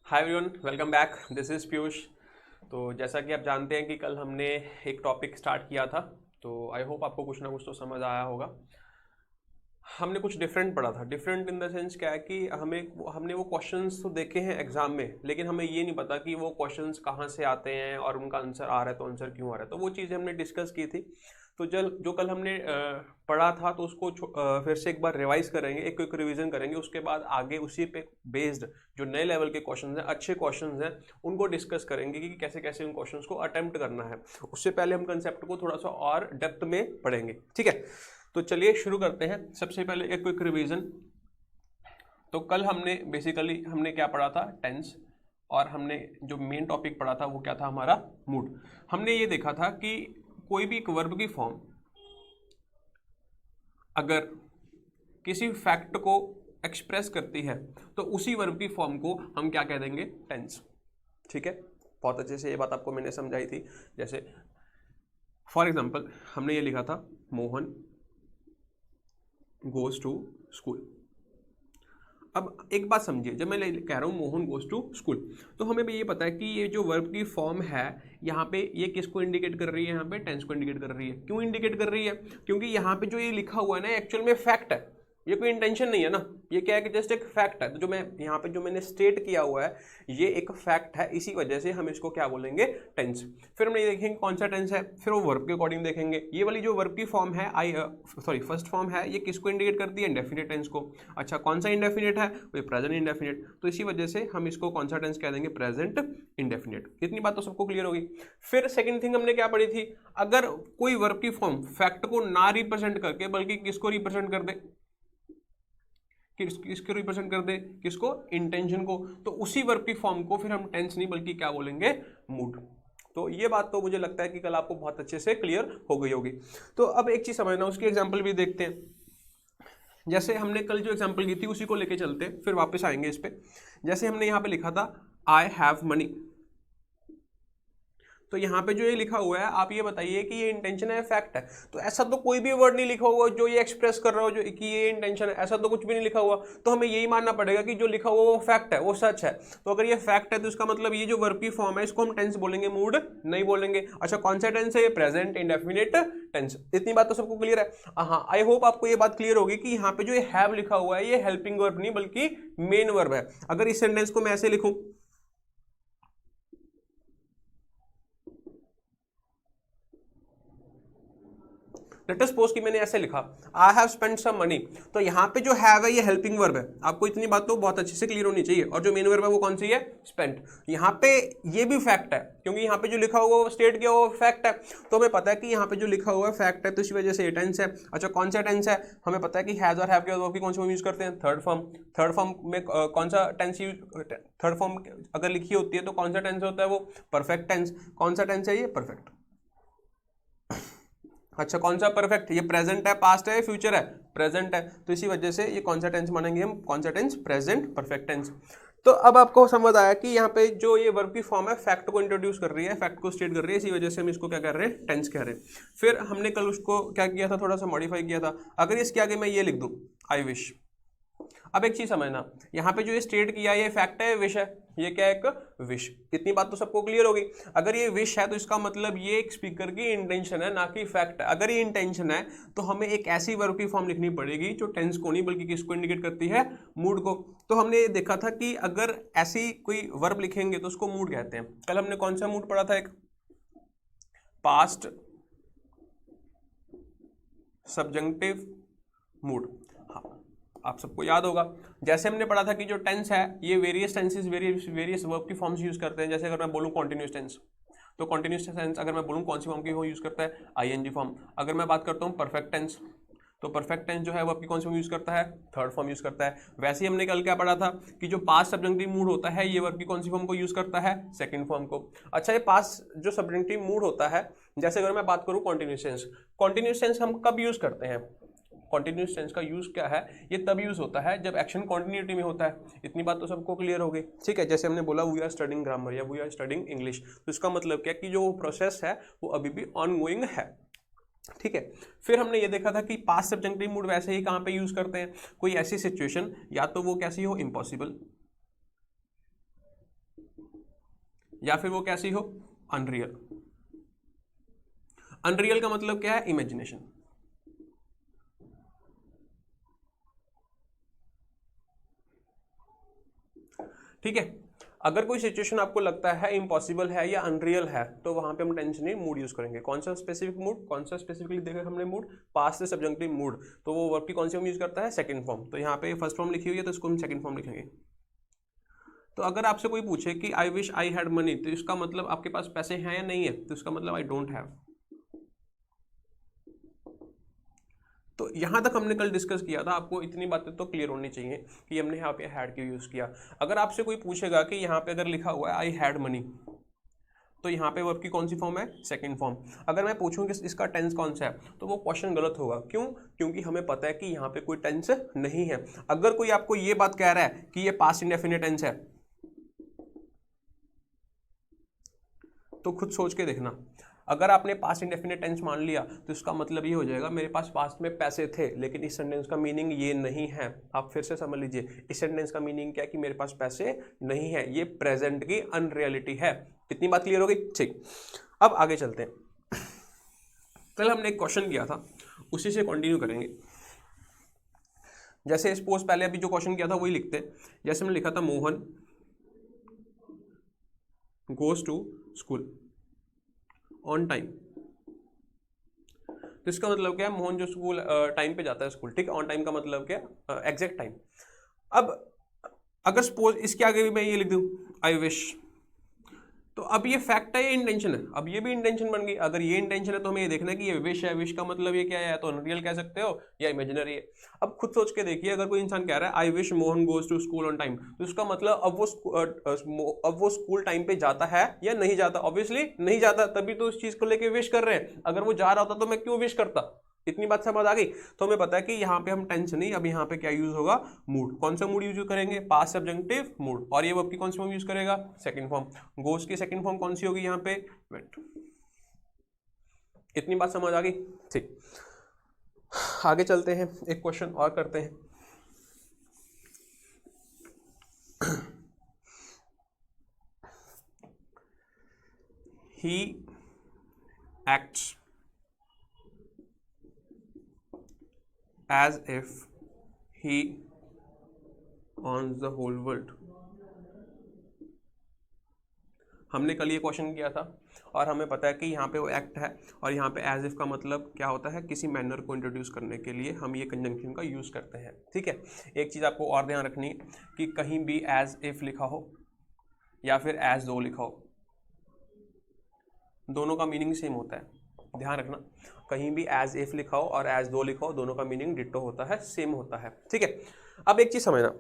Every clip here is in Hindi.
Hi everyone, welcome back. This is Piyush. तो जैसा कि आप जानते हैं कि कल हमने एक टॉपिक स्टार्ट किया था, तो आई होप आपको कुछ ना कुछ तो समझ आया होगा। हमने कुछ डिफरेंट पढ़ा था। डिफरेंट इन द सेंस क्या है कि हमने वो क्वेश्चंस तो देखे हैं एग्जाम में, लेकिन हमें ये नहीं पता कि वो क्वेश्चंस कहाँ से आते हैं और उनका आंसर आ रहा है तो आंसर क्यों आ रहा है। तो वो चीज़ें हमने डिस्कस की थी। तो जो कल हमने पढ़ा था तो उसको फिर से एक बार रिवाइज करेंगे, एक क्विक रिवीजन करेंगे। उसके बाद आगे उसी पे बेस्ड जो नए लेवल के क्वेश्चंस हैं, अच्छे क्वेश्चंस हैं, उनको डिस्कस करेंगे कि कैसे कैसे उन क्वेश्चंस को अटेम्प्ट करना है। उससे पहले हम कंसेप्ट को थोड़ा सा और डेप्थ में पढ़ेंगे, ठीक है। तो चलिए शुरू करते हैं। सबसे पहले एक क्विक रिवीजन। तो कल हमने क्या पढ़ा था? टेंस। और हमने जो मेन टॉपिक पढ़ा था वो क्या था? हमारा मूड। हमने ये देखा था कि कोई भी एक वर्ब की फॉर्म अगर किसी फैक्ट को एक्सप्रेस करती है तो उसी वर्ब की फॉर्म को हम क्या कह देंगे? टेंस। ठीक है, बहुत अच्छे से ये बात आपको मैंने समझाई थी। जैसे फॉर एग्जांपल हमने ये लिखा था, मोहन गोज टू स्कूल। अब एक बात समझिए, जब मैं कह रहा हूँ मोहन गोज टू स्कूल, तो हमें भी ये पता है कि ये जो वर्ब की फॉर्म है यहाँ पे ये किसको इंडिकेट कर रही है? यहाँ पे टेंस को इंडिकेट कर रही है। क्यों इंडिकेट कर रही है? क्योंकि यहाँ पे जो ये लिखा हुआ है ना, एक्चुअल में फैक्ट है। ये कोई इंटेंशन नहीं है ना, ये क्या है कि जस्ट एक फैक्ट है। तो जो मैं यहाँ पे जो मैंने स्टेट किया हुआ है ये एक फैक्ट है, इसी वजह से हम इसको क्या बोलेंगे? टेंस। फिर हम ये देखेंगे कौन सा टेंस है, फिर वो वर्ब के अकॉर्डिंग देखेंगे। ये वाली जो वर्ब की फॉर्म है फर्स्ट फॉर्म है, ये किसको इंडिकेट करती है? इंडेफिनिट टेंस को। अच्छा, कौन सा इंडेफिनिट है? वो प्रेजेंट इंडेफिनिट। तो इसी वजह से हम इसको कौन सा टेंस कह देंगे? Present indefinite. इतनी बात तो सबको क्लियर होगी। फिर सेकंड थिंग हमने क्या पढ़ी थी? अगर कोई वर्ब की फॉर्म फैक्ट को ना रिप्रेजेंट करके बल्कि किसको रिप्रेजेंट कर दे? किसको रिप्रेजेंट कर दे? किसको? इंटेंशन को। तो उसी वर्ब की फॉर्म को फिर हम टेंस नहीं बल्कि क्या बोलेंगे? मूड। तो ये बात तो मुझे लगता है कि कल आपको बहुत अच्छे से क्लियर हो गई होगी। तो अब एक चीज समझना, उसकी एग्जांपल भी देखते हैं। जैसे हमने कल जो एग्जांपल की थी उसी को लेके चलते हैं, फिर वापस आएंगे इस पे। जैसे हमने यहाँ पे लिखा था आई हैव मनी, तो यहाँ पे जो ये लिखा हुआ है आप ये बताइए कि ये इंटेंशन है, फैक्ट है? तो ऐसा तो कोई भी वर्ड नहीं लिखा हुआ जो ये एक्सप्रेस कर रहा हो जो कि ये इंटेंशन है, ऐसा तो कुछ भी नहीं लिखा हुआ। तो हमें यही मानना पड़ेगा कि जो लिखा हुआ वो फैक्ट है, वो सच है। तो अगर ये फैक्ट है तो इसका मतलब ये जो वर्ब की फॉर्म है इसको हम टेंस बोलेंगे, मूड नहीं बोलेंगे। अच्छा, कौन सा टेंस है? ये प्रेजेंट इंडेफिनिट टेंस। इतनी बात तो सबको क्लियर है। हाँ, आई होप आपको ये बात क्लियर होगी कि यहाँ पे जो ये हैव लिखा हुआ है ये हेल्पिंग वर्ब नहीं बल्कि मेन वर्ब है। अगर इस सेंटेंस को मैं ऐसे लिखूं, लेट अस सपोज कि मैंने ऐसे लिखा I have spent some money, तो यहाँ पे जो हैव है ये हेल्पिंग वर्ब है। आपको इतनी बात तो बहुत अच्छे से क्लियर होनी चाहिए। और जो मेन वर्ब है वो कौन सी है? स्पेंट। यहाँ पे ये भी फैक्ट है क्योंकि यहाँ पे जो लिखा हुआ वो स्टेट किया हुआ फैक्ट है। तो हमें पता है कि यहाँ पे जो लिखा हुआ है फैक्ट है, तो इसी वजह से ये टेंस है। अच्छा, कौन सा टेंस है? हमें पता है कि हैज और हैव के वर्ब की कौन सी फॉर्म यूज करते हैं? Third form. थर्ड फॉर्म में कौन सा टेंस यूज? थर्ड फॉर्म अगर लिखी होती है तो कौन सा टेंस होता है? वो परफेक्ट टेंस। कौन सा टेंस है? ये परफेक्ट। अच्छा, कौन सा परफेक्ट? ये प्रेजेंट है, पास्ट है, फ्यूचर है? प्रेजेंट है। तो इसी वजह से ये कौन सा टेंस मानेंगे हम? कौन सा टेंस? Present perfect tense. तो अब आपको समझ आया कि यहाँ पे जो ये वर्ब की फॉर्म है फैक्ट को इंट्रोड्यूस कर रही है, फैक्ट को स्टेट कर रही है, इसी वजह से हम इसको क्या कर रहे हैं? टेंस कह रहे हैं। फिर हमने कल उसको क्या किया था? थोड़ा सा मॉडिफाई किया था। अगर इसके आगे मैं ये लिख दूं आई विश। अब एक चीज समझना, यहाँ पे जो ये स्टेट किया ये फैक्ट है, विश है? ये क्या है? एक विश। इतनी बात तो सबको क्लियर होगी। अगर ये विश है तो इसका मतलब ये एक स्पीकर की इंटेंशन है, ना कि फैक्ट है। अगर ये इंटेंशन है तो हमें एक ऐसी वर्ब की फॉर्म लिखनी पड़ेगी जो टेंस को नहीं बल्कि किसको इंडिकेट करती है? मूड को। तो हमने देखा था कि अगर ऐसी कोई वर्ब लिखेंगे तो उसको मूड कहते हैं। कल हमने कौन सा मूड पढ़ा था? एक पास्ट सब्जंक्टिव मूड। आप सबको याद होगा। जैसे हमने पढ़ा था कि जो टेंस है ये वेरियस टेंसेस वेरियस वर्ब की फॉर्म्स यूज करते हैं। जैसे अगर मैं बोलूं कॉन्टिन्यूस टेंस, तो कॉन्टिन्यूस टेंस अगर मैं बोलूं कौन सी फॉर्म की वो यूज करता है? ING form. अगर मैं बात करता हूं परफेक्ट टेंस, तो परफेक्ट टेंस जो है वो आपकी कौन सी फॉर्म यूज करता है? थर्ड फॉर्म यूज करता है। वैसे ही हमने कल क्या पढ़ा था कि जो पास्ट सब्जेक्टिव मूड होता है ये वर्ब की कौन सी फॉर्म को यूज करता है? सेकंड फॉर्म को। अच्छा, ये पास्ट जो सब्जेक्टिव मूड होता है, जैसे अगर मैं बात करूं कॉन्टिन्यूस टेंस, कॉन्टिन्यूस टेंस हम कब यूज करते हैं? कॉन्टिन्यूस टेंस का यूज क्या है? ये तब यूज होता है जब एक्शन कॉन्टिन्यूटी में होता है। इतनी बात तो सबको क्लियर हो गई, ठीक है। जैसे हमने बोला वी आर स्टडिंग ग्रामर या वी आर स्टडिंग इंग्लिश, तो इसका मतलब क्या कि जो प्रोसेस है वो अभी भी ऑनगोइंग है, ठीक है। फिर हमने ये देखा था कि पास्ट सब्जेक्टिव मूड वैसे ही कहाँ पे यूज करते हैं? कोई ऐसी सिचुएशन या तो वो कैसी हो? इम्पॉसिबल, या फिर वो कैसी हो, अनरियल। अनरियल का मतलब क्या है, इमेजिनेशन। ठीक है, अगर कोई सिचुएशन आपको लगता है इम्पॉसिबल है या अनरियल है तो वहां पे हम टेंस नहीं मूड यूज करेंगे। कौन सा स्पेसिफिक मूड, कौन सा स्पेसिफिकली देखा हमने मूड, पास्ट से सब्जेक्टिव मूड, तो वो वर्ब की कौन सी फॉर्म यूज करता है, सेकंड फॉर्म। तो यहाँ पे फर्स्ट फॉर्म लिखी हुई है तो इसको हम सेकंड फॉर्म लिखेंगे। तो अगर आपसे कोई पूछे कि I wish I had money, तो इसका मतलब आपके पास पैसे हैं या नहीं है, तो इसका मतलब आई डोंट हैव। तो यहां तक हमने कल डिस्कस किया था, आपको इतनी बातें तो क्लियर होनी चाहिए कि हमने यहाँ पे हैड क्यों यूज किया। अगर आपसे कोई पूछेगा कि यहाँ पे अगर लिखा हुआ है आई हैड मनी, तो यहाँ पे वर्ब की कौन सी फॉर्म है, सेकंड फॉर्म। अगर मैं पूछूं कि इसका टेंस कौन सा है, तो वो क्वेश्चन गलत होगा। क्यों, क्योंकि हमें पता है कि यहाँ पे कोई टेंस नहीं है। अगर कोई आपको ये बात कह रहा है कि ये पास्ट इंडेफिनिट टेंस है, तो खुद सोच के देखना, अगर आपने पास्ट इंडेफिनिट टेंस मान लिया तो इसका मतलब ये हो जाएगा मेरे पास पास्ट में पैसे थे, लेकिन इस सेंटेंस का मीनिंग ये नहीं है। आप फिर से समझ लीजिए, इस सेंटेंस का मीनिंग क्या है कि मेरे पास पैसे नहीं है, ये प्रेजेंट की अनरियलिटी है। इतनी बात क्लियर हो गई, ठीक। अब आगे चलते हैं। कल हमने एक क्वेश्चन किया था, उसी से कंटिन्यू करेंगे। जैसे सपोज पहले अभी जो क्वेश्चन किया था वही लिखते हैं। जैसे हमने लिखा था Mohan goes to school on time, तो इसका मतलब क्या है, मोहन जो स्कूल टाइम पे जाता है स्कूल, ठीक है। ऑन टाइम का मतलब क्या, एग्जैक्ट टाइम। अब अगर सपोज इसके आगे भी मैं ये लिख दूं आई विश, तो अब ये फैक्ट है या इंटेंशन है, अब ये भी इंटेंशन बन गई। अगर ये इंटेंशन है तो हमें ये देखना है कि ये विश है, विश का मतलब ये क्या है, तो अनरियल कह सकते हो या इमेजिनरी है। अब खुद सोच के देखिए, अगर कोई इंसान कह रहा है I wish Mohan goes to school on time, तो इसका मतलब अब वो स्कूल टाइम पे जाता है या नहीं जाता, ऑब्वियसली नहीं जाता, तभी तो उस चीज को लेके विश कर रहे हैं। अगर वो जा रहा होता तो मैं क्यों विश करता। इतनी बात समझ आ गई। तो हमें पता है कि यहाँ पे हम टेंस नहीं, अब यहाँ पे क्या यूज होगा, मूड। कौन सा मूड यूज करेंगे, पास्ट सब्जेक्टिव मूड। और ये वर्ब की कौन सी फॉर्म यूज करेगा, सेकंड फॉर्म। गोस की सेकंड फॉर्म कौन सी होगी यहाँ पे, वेंट। इतनी बात समझ आ गई, ठीक। आगे चलते हैं, एक क्वेश्चन और करते हैं। he acts as if he owns the whole world। हमने कल ये क्वेश्चन किया था और हमें पता है कि यहाँ पे वो एक्ट है, और यहाँ पे एज इफ का मतलब क्या होता है, किसी मैनर को इंट्रोड्यूस करने के लिए हम ये कंजंक्शन का यूज करते हैं, ठीक है। एक चीज आपको और ध्यान रखनी है कि कहीं भी एज इफ लिखा हो या फिर एज दो लिखा हो, दोनों का मीनिंग सेम होता है। ध्यान रखना, कहीं भी एज इफ लिखा हो और एज दो लिखा हो, दोनों का मीनिंग डिट्टो होता है, सेम होता है, ठीक है। अब एक चीज समझना,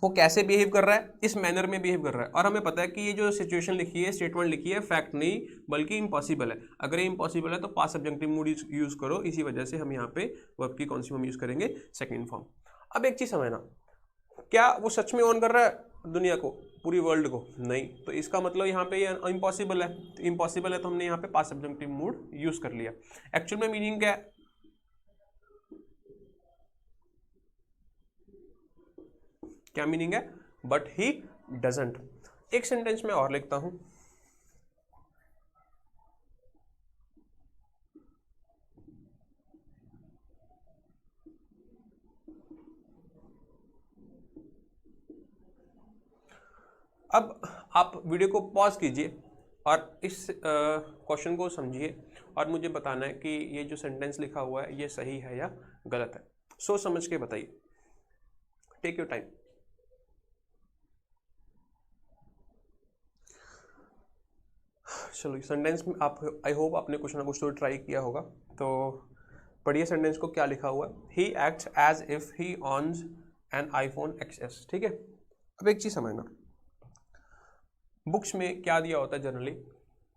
वो कैसे बिहेव कर रहा है, इस मैनर में बिहेव कर रहा है। और हमें पता है कि ये जो सिचुएशन लिखी है, स्टेटमेंट लिखी है, फैक्ट नहीं बल्कि इम्पॉसिबल है। अगर ये इम्पॉसिबल है तो पास्ट सब्जेक्टिव मूड यूज करो, इसी वजह से हम यहाँ पे वर्ब की कौन सी फॉर्म यूज करेंगे, सेकंड फॉर्म। अब एक चीज समझना, क्या वो सच में ऑन कर रहा है दुनिया को, पूरी वर्ल्ड को, नहीं। तो इसका मतलब यहाँ पे ये इम्पॉसिबल है, तो इम्पॉसिबल है तो हमने यहाँ पे पास्ट सब्जेक्टिव मूड यूज कर लिया। एक्चुअल में मीनिंग क्या है, क्या मीनिंग है, बट ही डजंट। एक सेंटेंस में और लिखता हूं, अब आप वीडियो को पॉज कीजिए और इस क्वेश्चन को समझिए और मुझे बताना है कि ये जो सेंटेंस लिखा हुआ है ये सही है या गलत है। सोच समझ के बताइए, टेक योर टाइम। चलो सेंटेंस में आप, आई होप आपने कुछ ना कुछ तो ट्राई किया होगा। तो पढ़िए सेंटेंस को, क्या लिखा हुआ है, he acts as if he owns an iPhone XS, ठीक है। अब एक चीज समझना, बुक्स में क्या दिया होता है जनरली,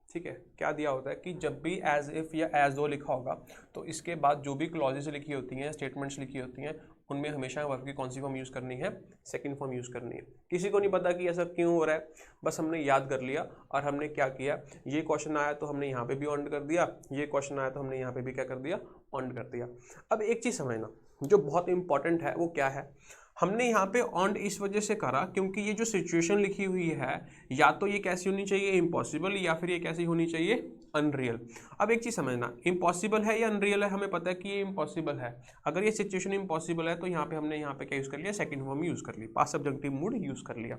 ठीक है, क्या दिया होता है कि जब भी एज इफ या एज दो लिखा होगा तो इसके बाद जो भी क्लॉजेस लिखी होती हैं, स्टेटमेंट्स लिखी होती हैं, उनमें हमेशा वर्ब की कौन सी फॉर्म यूज करनी है, सेकंड फॉर्म यूज करनी है। किसी को नहीं पता कि ऐसा क्यों हो रहा है, बस हमने याद कर लिया और हमने क्या किया, ये क्वेश्चन आया तो हमने यहाँ पे भी ऑन कर दिया, ये क्वेश्चन आया तो हमने यहाँ पे भी क्या कर दिया, ऑन कर दिया। अब एक चीज समझना जो बहुत इंपॉर्टेंट है वो क्या है, हमने यहाँ पे ऑन इस वजह से करा क्योंकि ये जो सिचुएशन लिखी हुई है या तो ये कैसी होनी चाहिए, इम्पॉसिबल, या फिर ये कैसी होनी चाहिए, अनरियल। अब एक चीज़ समझना, इम्पॉसिबल है या अनरियल है, हमें पता है कि ये इम्पॉसिबल है। अगर ये सिचुएशन इम्पॉसिबल है तो यहाँ पे हमने यहाँ पे क्या यूज़ कर लिया, सेकंड फॉर्म यूज़ कर ली, पास्ट सब्जेक्टिव मूड यूज़ कर लिया।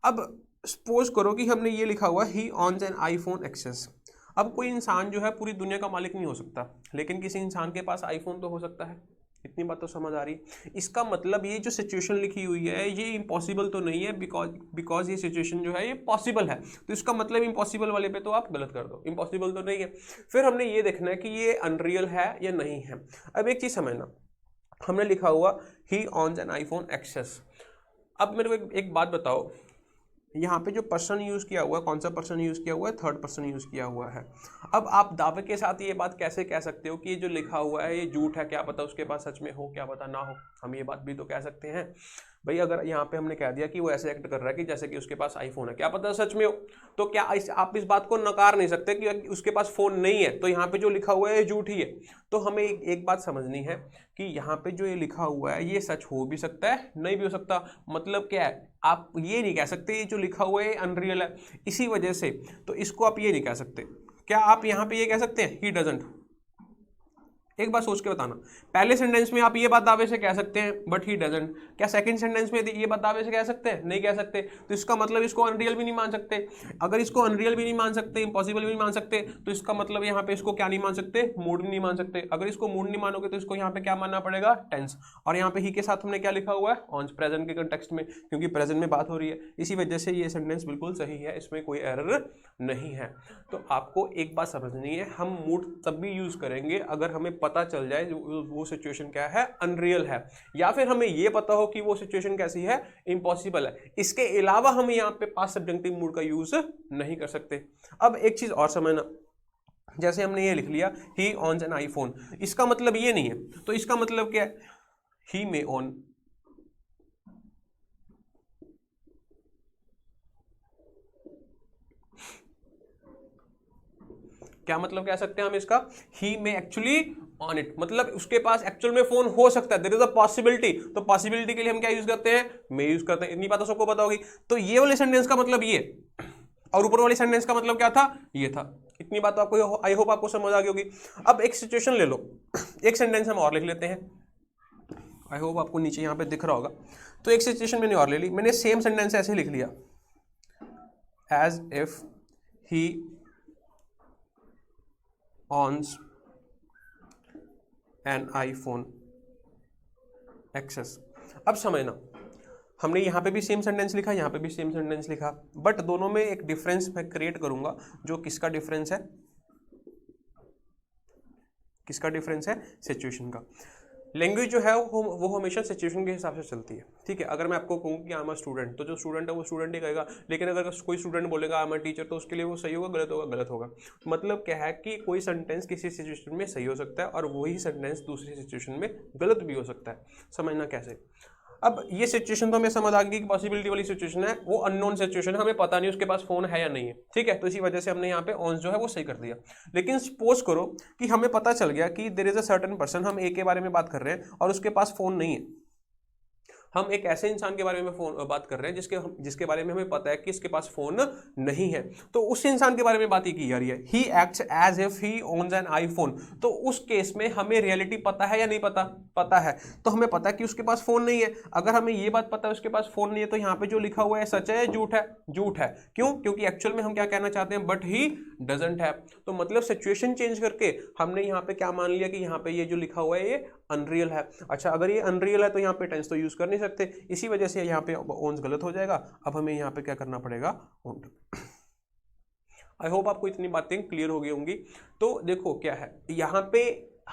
अब सपोज करो कि हमने ये लिखा हुआ ही ऑन्स एन आईफोन एक्सेस। अब कोई इंसान जो है पूरी दुनिया का मालिक नहीं हो सकता, लेकिन किसी इंसान के पास आईफोन तो हो सकता है। इतनी बात तो समझ आ रही। इसका मतलब ये जो सिचुएशन लिखी हुई है ये इम्पॉसिबल तो नहीं है, बिकॉज ये सिचुएशन जो है ये पॉसिबल है। तो इसका मतलब इम्पॉसिबल वाले पे तो आप गलत कर दो, इम्पॉसिबल तो नहीं है। फिर हमने ये देखना है कि ये अनरियल है या नहीं है। अब एक चीज़ समझना, हमने लिखा हुआ ही ऑन्स एन आईफोन एक्सेस। अब मेरे को एक बात बताओ, यहाँ पे जो पर्सन यूज़ किया हुआ है, कौन सा पर्सन यूज़ किया हुआ है, थर्ड पर्सन यूज़ किया हुआ है। अब आप दावे के साथ ये बात कैसे कह सकते हो कि ये जो लिखा हुआ है ये झूठ है, क्या पता उसके पास सच में हो, क्या पता ना हो। हम ये बात भी तो कह सकते हैं भाई, अगर यहाँ पे हमने कह दिया कि वो ऐसे एक्ट कर रहा है कि जैसे कि उसके पास आईफोन है, क्या पता सच में हो, तो क्या आप इस बात को नकार नहीं सकते कि उसके पास फ़ोन नहीं है, तो यहाँ पे जो लिखा हुआ है ये झूठ ही है। तो हमें एक बात समझनी है कि यहाँ पे जो ये लिखा हुआ है ये सच हो भी सकता है, नहीं भी हो सकता। मतलब क्या है, आप ये नहीं कह सकते ये जो लिखा हुआ है अनरियल है, इसी वजह से तो इसको आप ये नहीं कह सकते। क्या आप यहाँ पे ये कह सकते हैं ही डजंट? एक बात सोच के बताना, पहले सेंटेंस में आप ये बात दावे से कह सकते हैं बट ही डजंट, क्या सेकंड सेंटेंस में ये बात दावे से कह सकते हैं? नहीं कह सकते। तो इसका मतलब इसको अनरियल भी नहीं मान सकते। अगर इसको अनरियल भी नहीं मान सकते, इम्पॉसिबल भी नहीं मान सकते, तो इसका मतलब यहाँ पे इसको क्या नहीं मान सकते, मूड भी नहीं मान सकते। अगर इसको मूड नहीं मानोगे तो इसको यहाँ पे क्या मानना पड़ेगा, टेंस। और यहाँ पे ही के साथ हमने क्या लिखा हुआ है, ऑन, प्रेजेंट के कंटेक्स्ट में, क्योंकि प्रेजेंट में बात हो रही है, इसी वजह से ये सेंटेंस बिल्कुल सही है, इसमें कोई एरर नहीं है। तो आपको एक बात समझनी है, हम मूड तब भी यूज करेंगे अगर हमें पता चल जाए वो सिचुएशन क्या है, अनरियल है, या फिर हमें ये पता हो कि वो सिचुएशन कैसी है, इम्पॉसिबल है। इसके अलावा हम यहाँ पे पास्ट सब्जेक्टिव मूड का यूज नहीं कर सकते। अब एक चीज और समझना, जैसे हमने ये लिख लिया ही ऑन्स एन आईफोन, इसका मतलब ये नहीं है, तो इसका मतलब क्या है, ही मे ऑन, क्या मतलब कह सकते हैं हम इसका, ही में एक्चुअली ऑन इट, मतलब उसके पास एक्चुअल में फोन हो सकता है, देयर इज अ पॉसिबिलिटी। तो पॉसिबिलिटी के लिए हम क्या यूज करते हैं, मे यूज करते हैं। इतनी बात तो सबको पता होगी। तो ये वाले सेंटेंस का मतलब ये, और ऊपर वाले सेंटेंस का मतलब क्या था, ये था। इतनी बात तो आपको, आई होप आपको समझ आ गई होगी। अब एक सिचुएशन ले लो, एक सेंटेंस हम और लिख लेते हैं, आई होप आपको नीचे यहाँ पे दिख रहा होगा। तो एक सिचुएशन मैंने और ले ली, मैंने सेम सेंटेंस ऐसे लिख लिया, as if he owns an iPhone XS. अब समझना, हमने यहाँ पे भी सेम सेंटेंस लिखा, यहाँ पे भी सेम सेंटेंस लिखा, बट दोनों में एक डिफरेंस मैं क्रिएट करूंगा। जो किसका डिफरेंस है, किसका डिफरेंस है, सिचुएशन का। लैंग्वेज जो है वो हमेशा सिचुएशन के हिसाब से चलती है, ठीक है। अगर मैं आपको कहूँ कि आई एम अ स्टूडेंट, तो जो स्टूडेंट है वो स्टूडेंट ही कहेगा, लेकिन अगर कोई स्टूडेंट बोलेगा आई एम अ टीचर, तो उसके लिए वो सही होगा, गलत होगा, गलत होगा। मतलब क्या है कि कोई सेंटेंस किसी सिचुएशन में सही हो सकता है और वही सेंटेंस दूसरी सिचुएशन में गलत भी हो सकता है। समझना कैसे। अब ये सिचुएशन तो हमें समझ आ गई कि पॉसिबिलिटी वाली सिचुएशन है, वो अननोन सिचुएशन है, हमें पता नहीं उसके पास फोन है या नहीं है, ठीक है। तो इसी वजह से हमने यहाँ पे ऑन जो है वो सही कर दिया। लेकिन सपोज करो कि हमें पता चल गया कि there is a certain person, हम ए के बारे में बात कर रहे हैं और उसके पास फोन नहीं है। हम एक ऐसे इंसान के बारे में बात कर रहे हैं जिसके बारे में हमें पता है कि इसके पास फोन नहीं है। तो उस इंसान के बारे में बात ही की जा रही है, he acts as if he owns an iPhone. तो उस केस में हमें रियलिटी पता है या नहीं पता, पता है। तो हमें पता है कि उसके पास फोन नहीं है। अगर हमें ये बात पता है उसके पास फोन नहीं है, तो यहाँ पे जो लिखा हुआ है सच है, झूठ है, झूठ है। क्यों? क्योंकि एक्चुअल में हम क्या कहना चाहते हैं, बट ही डजंट है। तो मतलब सिचुएशन चेंज करके हमने यहाँ पे क्या मान लिया कि यहाँ पे ये जो लिखा हुआ है ये अनरियल है। अच्छा, अगर ये अनरियल है तो यहाँ पे टेंस तो यूज कर नहीं सकते, इसी वजह से यहाँ पे ओन्स गलत हो जाएगा। अब हमें यहाँ पे क्या करना पड़ेगा, ओन्ड। आई होप आपको इतनी बातें क्लियर हो गई होंगी। तो देखो क्या है, यहाँ पे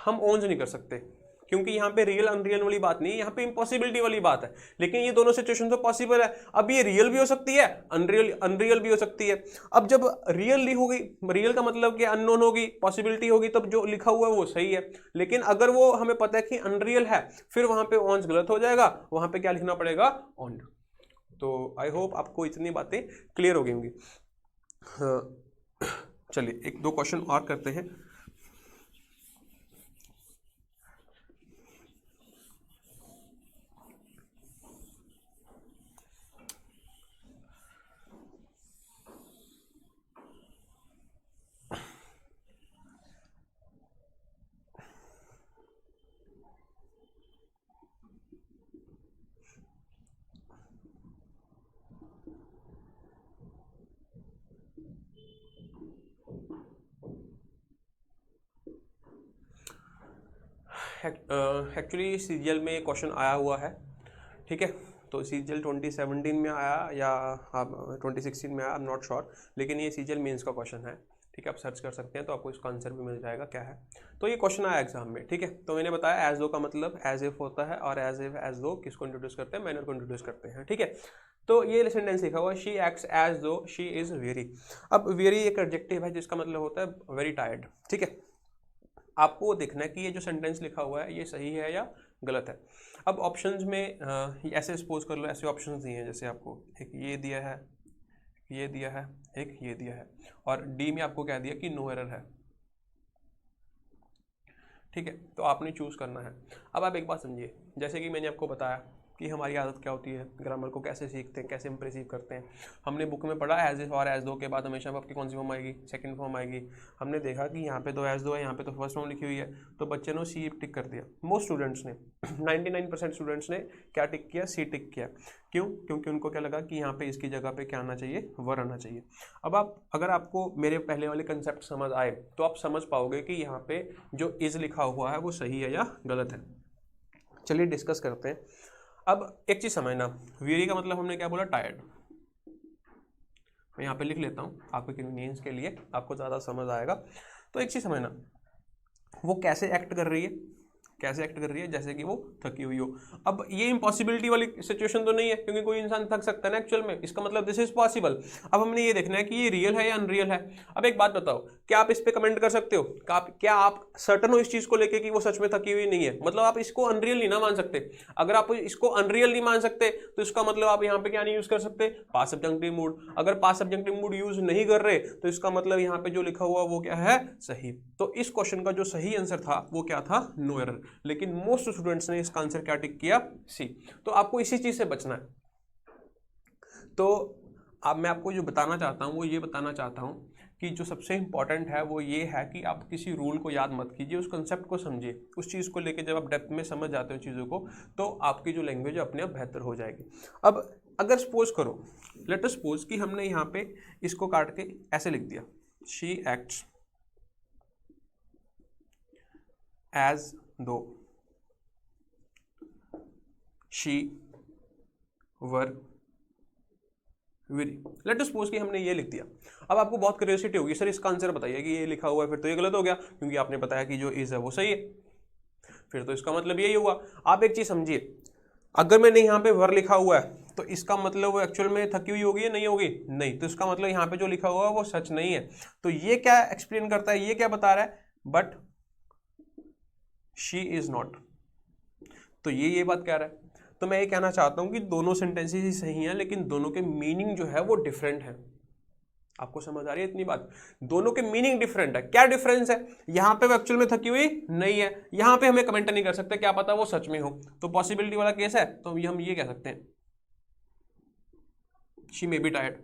हम ओन्स नहीं कर सकते क्योंकि यहाँ पे रियल अनरियल वाली बात नहीं है, यहाँ पे इम्पॉसिबिलिटी वाली बात है। लेकिन ये दोनों सिचुएशन तो पॉसिबल है। अब ये रियल भी हो सकती है, अनरियल भी हो सकती है। अब जब रियल हो गई, रियल का मतलब कि अननोन होगी, पॉसिबिलिटी होगी, तब जो लिखा हुआ है वो सही है। लेकिन अगर वो हमें पता है कि अनरियल है, फिर वहां पे ऑन्स गलत हो जाएगा, वहां पे क्या लिखना पड़ेगा, ऑन। तो आई होप आपको इतनी बातें क्लियर हो गई होंगी। चलिए एक दो क्वेश्चन और करते हैं। एक्चुअली सीजीएल में क्वेश्चन आया हुआ है, ठीक है। तो सीजीएल 2017 में आया या 2016 में आया, आई एम नॉट श्योर, लेकिन ये सीजीएल मेंस का क्वेश्चन है, ठीक है। आप सर्च कर सकते हैं तो आपको इसका आंसर भी मिल जाएगा क्या है। तो ये क्वेश्चन आया एग्जाम में, ठीक है। तो मैंने बताया एज दो का मतलब एज इफ होता है, और एज इफ एज दो किसको इंट्रोड्यूस करते हैं, मैनर को इंट्रोड्यूस करते हैं, ठीक है। तो ये सेंटेंस लिखा हुआ है, शी एक्ट्स एज दो शी इज वेरी। अब वेरी एक एडजेक्टिव है जिसका मतलब होता है वेरी टायर्ड, ठीक है। आपको देखना है कि ये जो सेंटेंस लिखा हुआ है ये सही है या गलत है। अब ऑप्शंस में ऐसे सपोज कर लो, ऐसे ऑप्शंस दिए हैं, जैसे आपको एक ये दिया है, ये दिया है, एक ये दिया है, और डी में आपको क्या दिया कि नो एरर है, ठीक है। तो आपने चूज करना है। अब आप एक बात समझिए, जैसे कि मैंने आपको बताया कि हमारी आदत क्या होती है, ग्रामर को कैसे सीखते हैं, कैसे इम्प्रेसिव करते हैं। हमने बुक में पढ़ा एज इफ और एज दो के बाद हमेशा आपकी कौन सी फॉर्म आएगी, सेकंड फॉर्म आएगी। हमने देखा कि यहाँ पे तो एज दो है, यहाँ पे तो फर्स्ट फॉर्म लिखी हुई है, तो बच्चे ने सी टिक कर दिया। मोस्ट स्टूडेंट्स ने 99% स्टूडेंट्स ने क्या टिक किया, सी टिक किया। क्यों? क्योंकि उनको क्या लगा कि यहाँ पे इसकी जगह पे क्या आना चाहिए, वर आना चाहिए। अब अगर आपको मेरे पहले वाले कंसेप्ट समझ आए तो आप समझ पाओगे कि यहाँ पे जो इज लिखा हुआ है वो सही है या गलत है। चलिए डिस्कस करते हैं। अब एक चीज समझना, वीरी का मतलब हमने क्या बोला, टायर्ड। मैं यहाँ पे लिख लेता हूँ आपके कन्वीनियंस के लिए, आपको ज़्यादा समझ आएगा। तो एक चीज समझना, वो कैसे एक्ट कर रही है, कैसे एक्ट कर रही है, जैसे कि वो थकी हुई हो। अब ये इम्पॉसिबिलिटी वाली सिचुएशन तो नहीं है, क्योंकि कोई इंसान थक सकता है ना एक्चुअल में, इसका मतलब दिस इज पॉसिबल। अब हमने ये देखना है कि ये रियल है या अनरियल है। अब एक बात बताओ, क्या आप इस पे कमेंट कर सकते हो, क्या आप सर्टन हो इस चीज को लेके कि वो सच में थकी हुई नहीं है? मतलब आप इसको अनरियल नहीं ना मान सकते। अगर आप इसको अनरियल नहीं मान सकते तो इसका मतलब आप यहाँ पे क्या नहीं यूज कर सकते, पास्ट सब्जेक्टिव मूड। अगर पास्ट सब्जेक्टिव मूड यूज नहीं कर रहे तो इसका मतलब यहाँ पे जो लिखा हुआ वो क्या है, सही। तो इस क्वेश्चन का जो सही आंसर था वो क्या था, नो एरर। लेकिन मोस्ट स्टूडेंट्स ने इसका आंसर क्या टिक किया, सी। तो आपको इसी चीज से बचना है। तो अब मैं आपको जो बताना चाहता हूं वो ये बताना चाहता हूं कि जो सबसे इंपॉर्टेंट है वो ये है कि आप किसी रूल को याद मत कीजिए, उस कंसेप्ट को समझिए। उस चीज़ को लेके जब आप डेप्थ में समझ जाते हो चीज़ों को, तो आपकी जो लैंग्वेज है अपने आप बेहतर हो जाएगी। अब अगर सपोज करो, लेट अस सपोज कि हमने यहाँ पे इसको काट के ऐसे लिख दिया, शी एक्ट्स एज दो she were very. Let us suppose कि हमने ये लिख दिया। अब आपको बहुत क्यूरियोसिटी होगी, सर इसका आंसर बताइए कि ये लिखा हुआ है, फिर तो ये गलत हो गया, क्योंकि आपने बताया कि जो इज है वो सही है, फिर तो इसका मतलब यही हुआ। आप एक चीज समझिए, अगर मैंने यहाँ पे वर लिखा हुआ है तो इसका मतलब वो एक्चुअल में थकी हुई होगी या नहीं होगी, नहीं। तो इसका मतलब यहाँ पे जो लिखा हुआ है वो सच नहीं है। तो ये क्या एक्सप्लेन करता है, ये क्या बता रहा है, बट शी इज नॉट। तो ये बात कह रहा है। तो मैं ये कहना चाहता हूं कि दोनों सेंटेंसेस ही सही हैं, लेकिन दोनों के मीनिंग जो है वो डिफरेंट है। आपको समझ आ रही है इतनी बात? दोनों के मीनिंग डिफरेंट है। क्या डिफरेंस है? यहां पे वो एक्चुअल में थकी हुई नहीं है, यहां पे हमें कमेंट नहीं कर सकते, क्या पता वो सच में हो। तो पॉसिबिलिटी वाला केस है, तो हम ये कह सकते हैं शी मे बी टायर्ड।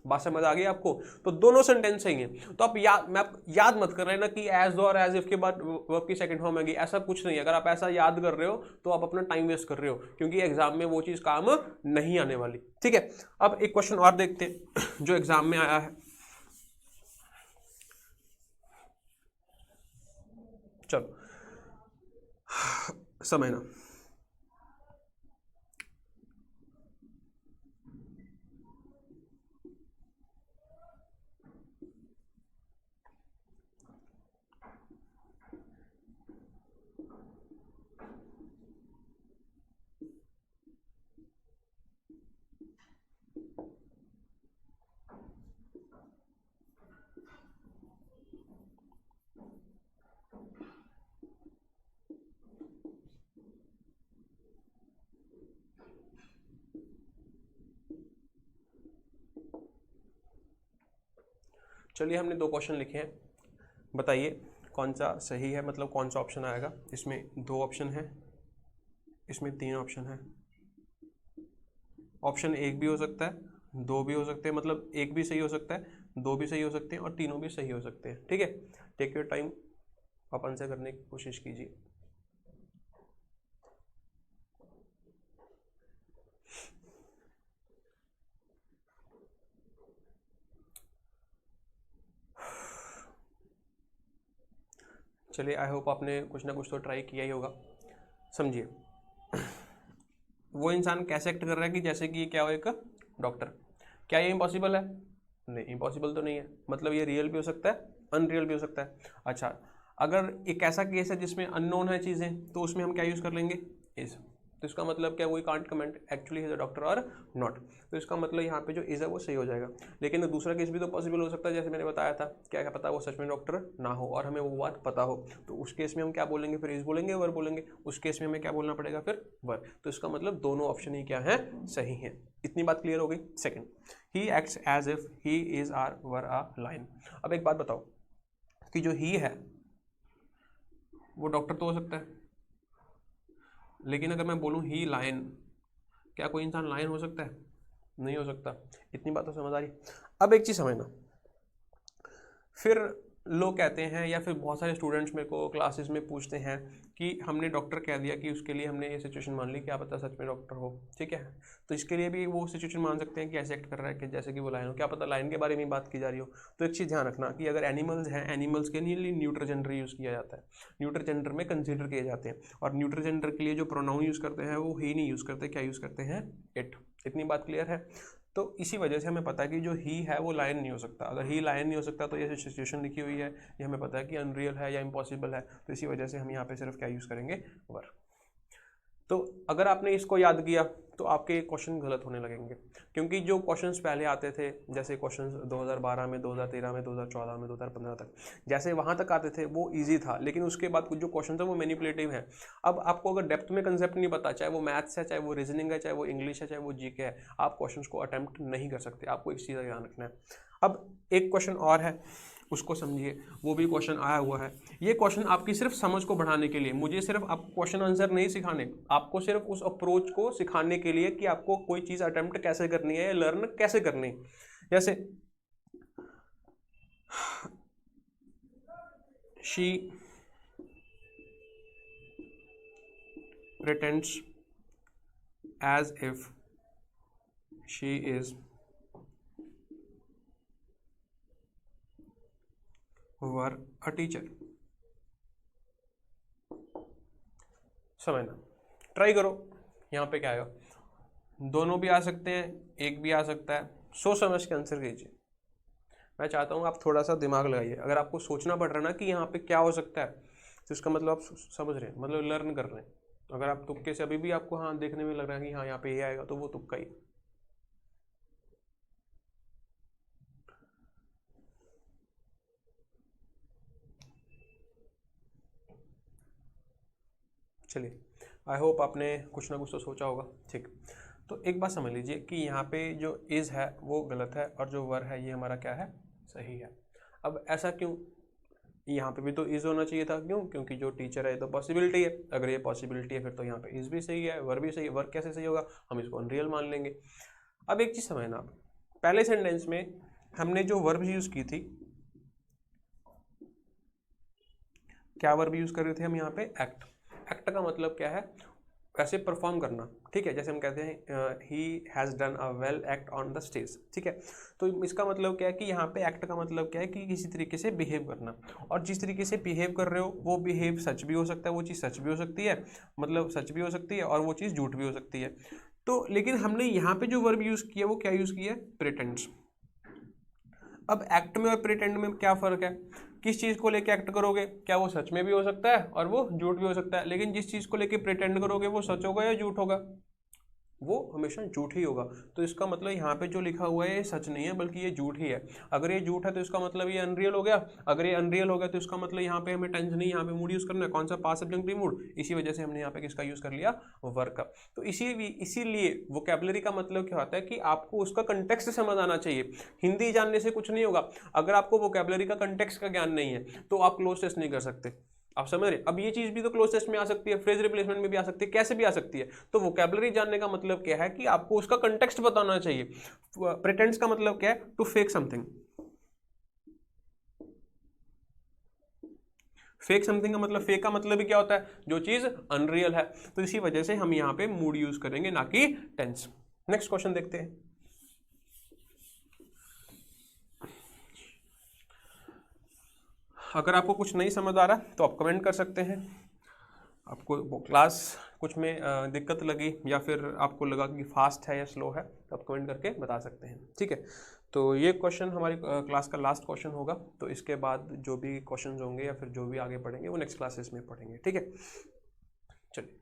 बात समझ आ गई आपको? तो दोनों सेंटेंस सही हैं। तो आप याद मत कर रहे ना कि एज दो और एज इफ के बाद वर्ब की सेकंड फॉर्म आएगी, ऐसा कुछ नहीं है। अगर आप ऐसा याद कर रहे हो तो आप अपना टाइम वेस्ट कर रहे हो, क्योंकि एग्जाम में वो चीज काम नहीं आने वाली, ठीक है। अब एक क्वेश्चन और देखते हैं जो एग्जाम में आया है। चलो समझना, चलिए हमने दो क्वेश्चन लिखे हैं, बताइए कौन सा सही है, मतलब कौन सा ऑप्शन आएगा। इसमें दो ऑप्शन है, इसमें तीन ऑप्शन है। ऑप्शन एक भी हो सकता है, दो भी हो सकते हैं, मतलब एक भी सही हो सकता है, दो भी सही हो सकते हैं, और तीनों भी सही हो सकते हैं, ठीक है। टेक योर टाइम, आप आंसर करने की कोशिश कीजिए। चलिए, आई होप आपने कुछ ना कुछ तो ट्राई किया ही होगा। समझिए, वो इंसान कैसे एक्ट कर रहा है कि जैसे कि क्या हो एक डॉक्टर। क्या ये इम्पॉसिबल है? नहीं, इम्पॉसिबल तो नहीं है। मतलब ये रियल भी हो सकता है, अनरियल भी हो सकता है। अच्छा, अगर एक ऐसा केस है जिसमें अननोन है चीज़ें, तो उसमें हम क्या यूज़ कर लेंगे? इज। तो इसका मतलब क्या, we can't comment actually is a doctor और नॉट। तो इसका मतलब यहाँ पे जो इज है वो सही हो जाएगा। लेकिन दूसरा केस भी तो पॉसिबल हो सकता है, जैसे मैंने बताया था, क्या पता वो सच में डॉक्टर ना हो और हमें वो बात पता हो। तो उस केस में हम क्या बोलेंगे? फिर इज बोलेंगे, वर बोलेंगे। उस केस में हमें क्या बोलना पड़ेगा? फिर वर। तो इसका मतलब दोनों ऑप्शन ही क्या है? सही है। इतनी बात क्लियर हो गई। Second, he acts as if he is or were a lion. अब एक बात बताओ कि जो ही है वो डॉक्टर तो हो सकता है, लेकिन अगर मैं बोलूं ही लायन, क्या कोई इंसान लायन हो सकता है? नहीं हो सकता। इतनी बात तो समझ आ रही। अब एक चीज़ समझना, फिर लोग कहते हैं या फिर बहुत सारे स्टूडेंट्स मेरे को क्लासेस में पूछते हैं कि हमने डॉक्टर कह दिया कि उसके लिए हमने ये सिचुएशन मान ली, क्या पता सच में डॉक्टर हो, ठीक है। तो इसके लिए भी वो सिचुएशन मान सकते हैं कि ऐसे एक्ट कर रहा है कि जैसे कि वो लायन हो, क्या पता लायन के बारे में बात की जा रही हो। तो एक चीज़ ध्यान रखना कि अगर एनिमल्स हैं, एनिमल्स के लिए न्यूट्रल जेंडर यूज़ किया जाता है, न्यूट्रल जेंडर में कंसिडर किए जाते हैं। और न्यूट्रल जेंडर के लिए जो प्रोनाउन यूज़ करते हैं वो ही नहीं यूज़ करते, क्या यूज़ करते हैं? इट। इतनी बात क्लियर है। तो इसी वजह से हमें पता है कि जो ही है वो लायन नहीं हो सकता। अगर ही लायन नहीं हो सकता तो ये जो सिचुएशन लिखी हुई है ये हमें पता है कि अनरियल है या इम्पॉसिबल है। तो इसी वजह से हम यहाँ पे सिर्फ क्या यूज़ करेंगे? वर। तो अगर आपने इसको याद किया तो आपके क्वेश्चन गलत होने लगेंगे, क्योंकि जो क्वेश्चंस पहले आते थे, जैसे क्वेश्चंस 2012 में, 2013 में, 2014 में, 2015 तक, जैसे वहाँ तक आते थे वो इजी था। लेकिन उसके बाद कुछ जो क्वेश्चन थे वो मैनिपुलेटिव है। अब आपको अगर डेप्थ में कंसेप्ट नहीं पता, चाहे वो मैथ्स है, चाहे वो रीजनिंग है, चाहे वो इंग्लिश है, चाहे वो जीके है, आप क्वेश्चन को अटेम्प्ट नहीं कर सकते। आपको एक चीज़ का ध्यान रखना है। अब एक क्वेश्चन और है, उसको समझिए। वो भी क्वेश्चन आया हुआ है। ये क्वेश्चन आपकी सिर्फ समझ को बढ़ाने के लिए, मुझे सिर्फ आपको क्वेश्चन आंसर नहीं सिखाने, आपको सिर्फ उस अप्रोच को सिखाने के लिए कि आपको कोई चीज़ अटेम्प्ट कैसे करनी है, लर्न कैसे करनी है। जैसे she pretends as if she is were a teacher। समझना, ट्राई करो। यहाँ पे क्या आएगा? दोनों भी आ सकते हैं, एक भी आ सकता है। सोच समझ के आंसर कीजिए। मैं चाहता हूँ आप थोड़ा सा दिमाग लगाइए। अगर आपको सोचना पड़ रहा है ना कि यहाँ पे क्या हो सकता है, तो इसका मतलब आप समझ रहे हैं, मतलब लर्न कर रहे हैं। अगर आप तुक्के से अभी भी आपको हाँ देखने में लग रहा है कि हाँ यहाँ पे ये आएगा, तो वो तुक्का ही। चलिए, आई होप आपने कुछ ना कुछ तो सोचा होगा। ठीक, तो एक बात समझ लीजिए कि यहाँ पे जो इज़ है वो गलत है और जो वर है ये हमारा क्या है? सही है। अब ऐसा क्यों? यहाँ पे भी तो इज़ होना चाहिए था। क्यों? क्योंकि जो टीचर है तो पॉसिबिलिटी है। अगर ये पॉसिबिलिटी है फिर तो यहाँ पे इज़ भी सही है, वर भी सही है। वर कैसे सही होगा? हम इसको अनरियल मान लेंगे। अब एक चीज़ समझना आप, पहले सेंटेंस में हमने जो वर्ब यूज़ की थी, क्या वर्ब यूज़ कर रहे थे हम यहाँ पे? एक्ट। एक्ट का मतलब क्या है? कैसे परफॉर्म करना, ठीक है। जैसे हम कहते हैं he has done a well act on the stage, ठीक है। तो इसका मतलब क्या है कि यहाँ पे एक्ट का मतलब क्या है कि किसी तरीके से बिहेव करना। और जिस तरीके से बिहेव कर रहे हो वो बिहेव सच भी हो सकता है, वो चीज़ सच भी हो सकती है, मतलब सच भी हो सकती है, और वो चीज़ झूठ भी हो सकती है। तो लेकिन हमने यहाँ पे जो वर्ब यूज़ किया वो क्या यूज़ किया है? प्रिटेंड्स। अब एक्ट में और प्रिटेंड में क्या फ़र्क है? किस चीज़ को लेके एक्ट करोगे, क्या वो सच में भी हो सकता है और वो झूठ भी हो सकता है। लेकिन जिस चीज़ को लेके प्रिटेंड करोगे वो सच होगा या झूठ होगा? वो हमेशा झूठ ही होगा। तो इसका मतलब यहाँ पे जो लिखा हुआ है ये सच नहीं है बल्कि ये झूठ ही है। अगर ये झूठ है तो इसका मतलब ये अनरियल हो गया। अगर ये अनरियल हो गया तो इसका मतलब यहाँ पे हमें टेंस नहीं, यहाँ पे मूड यूज़ करना है। कौन सा? Past subjective mood. इसी वजह से हमने यहाँ पे किसका यूज़ कर लिया? वर्ब का। तो इसीलिए वोकैबुलरी का मतलब क्या होता है कि आपको उसका कंटेक्स्ट समझ आना चाहिए। हिंदी जानने से कुछ नहीं होगा। अगर आपको वोकैबुलरी का कंटेक्स्ट का ज्ञान नहीं है तो आप क्लोज टेस्ट नहीं कर सकते। आप समझ रहे? अब ये चीज भी तो क्लोज टेस्ट में आ सकती है, फ्रेज रिप्लेसमेंट में भी आ सकती है, कैसे भी आ सकती है। तो वोकैबुलरी जानने का मतलब क्या है कि आपको उसका कंटेक्स्ट बताना चाहिए। प्रिटेंड्स का मतलब क्या है? To fake something. Fake something का मतलब, फेक का मतलब भी क्या होता है? जो चीज अनरियल है। तो इसी वजह से हम यहां पे मूड यूज करेंगे ना कि टेंस। नेक्स्ट क्वेश्चन देखते हैं। अगर आपको कुछ नहीं समझ आ रहा तो आप कमेंट कर सकते हैं। आपको वो क्लास कुछ में दिक्कत लगी या फिर आपको लगा कि फास्ट है या स्लो है तो आप कमेंट करके बता सकते हैं, ठीक है। तो ये क्वेश्चन हमारी क्लास का लास्ट क्वेश्चन होगा, तो इसके बाद जो भी क्वेश्चन होंगे या फिर जो भी आगे पढ़ेंगे वो नेक्स्ट क्लासेस में पढ़ेंगे, ठीक है। चलिए,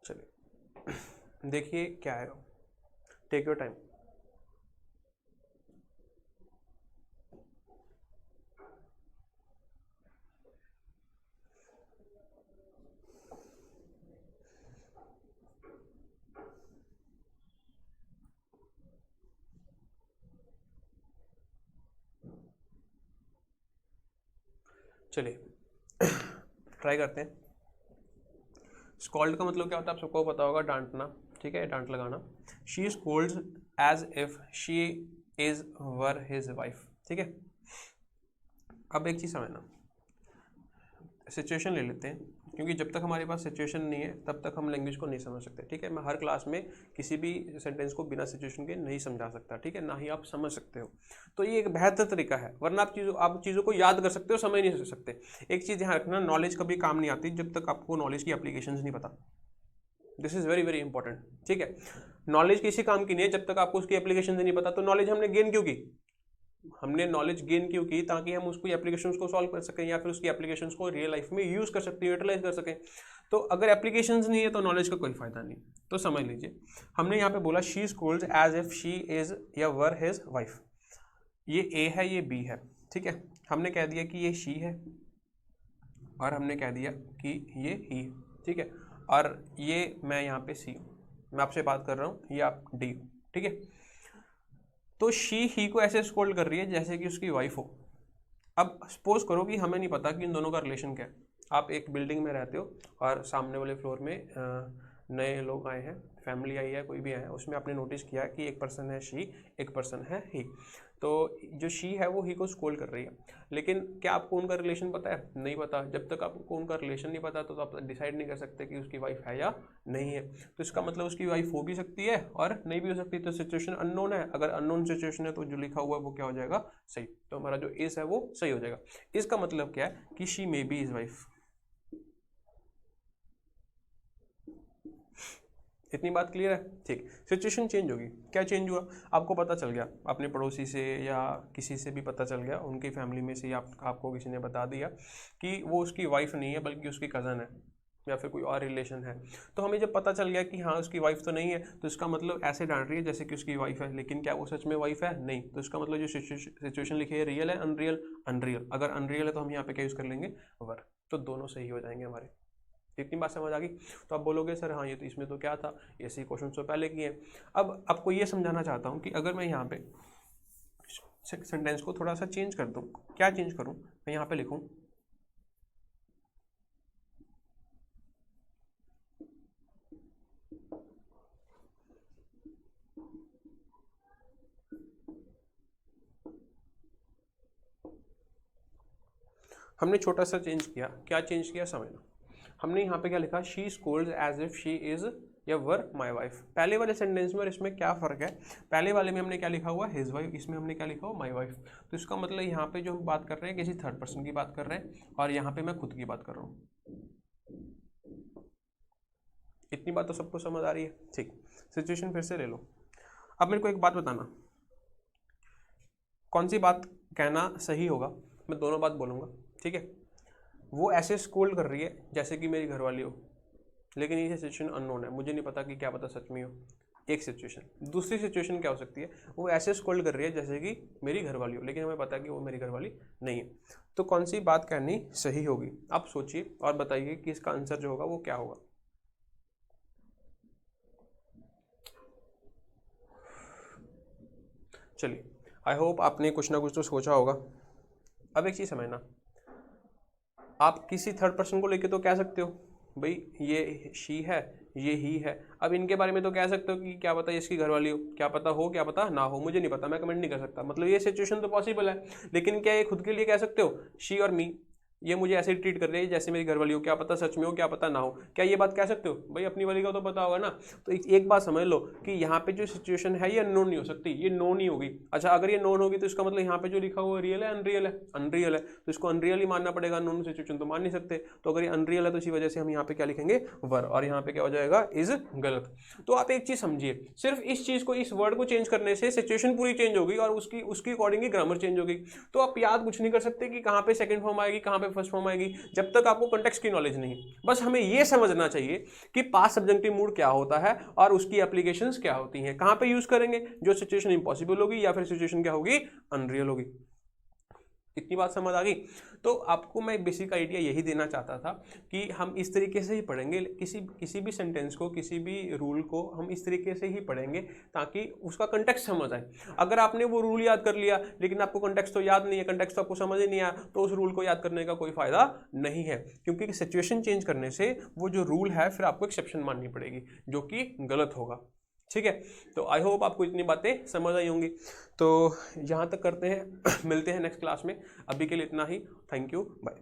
चलिए देखिए क्या है, टेक योर टाइम। चलिए ट्राई करते हैं। स्कॉल्ड का मतलब क्या होता है आप सबको पता होगा, डांटना, ठीक है, डांट लगाना। She scolds as if she is were his wife, ठीक है। अब एक चीज़ समझना, सिचुएशन ले लेते हैं, क्योंकि जब तक हमारे पास सिचुएशन नहीं है तब तक हम लैंग्वेज को नहीं समझ सकते, ठीक है। मैं हर क्लास में किसी भी सेंटेंस को बिना सिचुएशन के नहीं समझा सकता, ठीक है, ना ही आप समझ सकते हो। तो ये एक बेहतर तरीका है, वरना आप चीज़ों को याद कर सकते हो, समझ नहीं सकते। एक चीज़ ध्यान रखना, नॉलेज कभी काम नहीं आती जब तक आपको नॉलेज की एप्लीकेशंस नहीं पता। This is very very important, ठीक है। नॉलेज किसी काम की नहीं है जब तक आपको उसकी एप्लीकेशन नहीं पता। तो नॉलेज हमने गेन क्यों की? हमने नॉलेज गेन क्यों की? ताकि हम उसको एप्लीकेशंस को सॉल्व कर सकें या फिर उसकी एप्लीकेशंस को रियल लाइफ में यूज़ कर सकते हैं, यूटिलाइज कर सकें। तो अगर एप्लीकेशंस नहीं है तो नॉलेज का कोई फायदा नहीं। तो समझ लीजिए, हमने यहाँ पे बोला she scolds as if she is या वर हिज वाइफ। ये ए है, ये बी है, ठीक है। हमने कह दिया कि ये शी है और हमने कह दिया कि ये ही, ठीक है। और ये मैं यहाँ पे सी हूँ, मैं आपसे बात कर रहा हूँ, ये आप डी, ठीक है। तो शी ही को ऐसे स्कोल्ड कर रही है जैसे कि उसकी वाइफ हो। अब सपोज करो कि हमें नहीं पता कि इन दोनों का रिलेशन क्या है। आप एक बिल्डिंग में रहते हो और सामने वाले फ्लोर में नए लोग आए हैं, फैमिली आई है, कोई भी आया है, उसमें आपने नोटिस किया कि एक पर्सन है शी, एक पर्सन है ही। तो जो शी है वो ही को स्कोल्ड कर रही है, लेकिन क्या आपको उनका रिलेशन पता है? नहीं पता। जब तक आपको उनका रिलेशन नहीं पता तो आप डिसाइड नहीं कर सकते कि उसकी वाइफ है या नहीं है। तो इसका मतलब उसकी वाइफ हो भी सकती है और नहीं भी हो सकती। तो सिचुएशन अननोन है। अगर अननोन सिचुएशन है तो जो लिखा हुआ है वो क्या हो जाएगा? सही। तो हमारा जो इज है वो सही हो जाएगा। इसका मतलब क्या है कि she may be is wife. इतनी बात क्लियर है? ठीक। सिचुएशन चेंज होगी। क्या चेंज हुआ? आपको पता चल गया, अपने पड़ोसी से या किसी से भी पता चल गया, उनकी फैमिली में से आपको किसी ने बता दिया कि वो उसकी वाइफ नहीं है बल्कि उसकी कज़न है या फिर कोई और रिलेशन है। तो हमें जब पता चल गया कि हाँ उसकी वाइफ तो नहीं है, तो इसका मतलब ऐसे डांट रही है जैसे कि उसकी वाइफ है, लेकिन क्या वो सच में वाइफ है? नहीं। तो इसका मतलब जो सिचुएशन लिखी है रियल है, अनरियल? अनरियल। अगर अनरियल है तो हम यहाँ पे क्या यूज़ कर लेंगे? वर। तो दोनों सही हो जाएंगे हमारे। इतनी बात समझ आ गई? तो आप बोलोगे सर हाँ ये तो इसमें तो क्या था, ऐसे ही क्वेश्चन तो पहले किए। अब आपको ये समझाना चाहता हूँ कि अगर मैं यहाँ पे सेंटेंस को थोड़ा सा चेंज कर दूँ, क्या चेंज करूँ? मैं यहाँ पे लिखूँ हमने छोटा सा चेंज किया। क्या चेंज किया समझना। हमने यहाँ पे क्या लिखा? She scolds as if she is या वर माई वाइफ। पहले वाले सेंटेंस में और इसमें क्या फ़र्क है? पहले वाले में हमने क्या लिखा हुआ? His wife. इसमें हमने क्या लिखा हुआ? My wife. तो इसका मतलब यहाँ पे जो हम बात कर रहे हैं किसी थर्ड पर्सन की बात कर रहे हैं और यहाँ पे मैं खुद की बात कर रहा हूँ। इतनी बात तो सबको समझ आ रही है? ठीक। सिचुएशन फिर से ले लो। अब मेरे को एक बात बताना, कौन सी बात कहना सही होगा? मैं दोनों बात बोलूँगा, ठीक है। वो ऐसे स्कोल्ड कर रही है जैसे कि मेरी घरवाली हो, लेकिन ये सिचुएशन अननोन है, मुझे नहीं पता कि क्या पता सच में हो। एक सिचुएशन। दूसरी सिचुएशन क्या हो सकती है? वो ऐसे स्कोल्ड कर रही है जैसे कि मेरी घरवाली हो, लेकिन हमें पता है कि वो मेरी घरवाली नहीं है। तो कौन सी बात कहनी सही होगी? आप सोचिए और बताइए कि इसका आंसर जो होगा वो क्या होगा। चलिए आई होप आपने कुछ ना कुछ तो सोचा होगा। अब एक चीज़ समझना, आप किसी थर्ड पर्सन को लेके तो कह सकते हो भाई ये शी है, ये ही है। अब इनके बारे में तो कह सकते हो कि क्या पता ये इसकी घरवाली हो, क्या पता हो, क्या पता ना हो, मुझे नहीं पता, मैं कमेंट नहीं कर सकता। मतलब ये सिचुएशन तो पॉसिबल है, लेकिन क्या ये खुद के लिए कह सकते हो शी और मी ये मुझे ऐसे ही ट्रीट कर रही है जैसे मेरी घरवाली हो, क्या पता सच में हो, क्या पता ना हो? क्या ये बात कह सकते हो? भाई अपनी वाली का तो पता होगा ना। तो एक बात समझ लो कि यहाँ पे जो सिचुएशन है ये अननोन नहीं हो सकती, ये नोन ही होगी। अच्छा अगर ये नोन होगी तो इसका मतलब यहाँ पे जो लिखा हुआ रियल है अनरियल है? अनरियल है, तो इसको अनरियल ही मानना पड़ेगा, नोन सिचुएशन तो मान नहीं सकते। तो अगर ये अनरियल है तो इसी वजह से हम यहाँ पे क्या लिखेंगे वर, और यहाँ पे क्या हो जाएगा इज गलत। तो आप एक चीज समझिए, सिर्फ इस चीज को, इस वर्ड को चेंज करने से सिचुएशन पूरी चेंज होगी और उसकी अकॉर्डिंग ग्रामर चेंज होगी। तो आप याद कुछ नहीं कर सकते कि कहाँ पे सेकंड फॉर्म आएगी, कहाँ पे फर्स्ट फॉर्म आएगी, जब तक आपको कॉन्टेक्स्ट की नॉलेज नहीं। बस हमें यह समझना चाहिए कि पास्ट सब्जेक्टिव मूड क्या होता है और उसकी एप्लीकेशंस क्या होती हैं, कहां पे यूज करेंगे, जो सिचुएशन इंपॉसिबल होगी या फिर सिचुएशन क्या होगी अनरियल होगी। इतनी बात समझ आ गई? तो आपको मैं बेसिक आइडिया यही देना चाहता था कि हम इस तरीके से ही पढ़ेंगे, किसी भी सेंटेंस को, किसी भी रूल को हम इस तरीके से ही पढ़ेंगे ताकि उसका कंटेक्स्ट समझ आए। अगर आपने वो रूल याद कर लिया लेकिन आपको कंटेक्स्ट तो याद नहीं है, कंटेक्स्ट तो आपको समझ ही नहीं आया, तो उस रूल को याद करने का कोई फायदा नहीं है, क्योंकि सिचुएशन चेंज करने से वो जो रूल है फिर आपको एक्सेप्शन माननी पड़ेगी, जो कि गलत होगा। ठीक है, तो आई होप आपको इतनी बातें समझ आई होंगी। तो यहाँ तक करते हैं, मिलते हैं नेक्स्ट क्लास में। अभी के लिए इतना ही। Thank you, bye.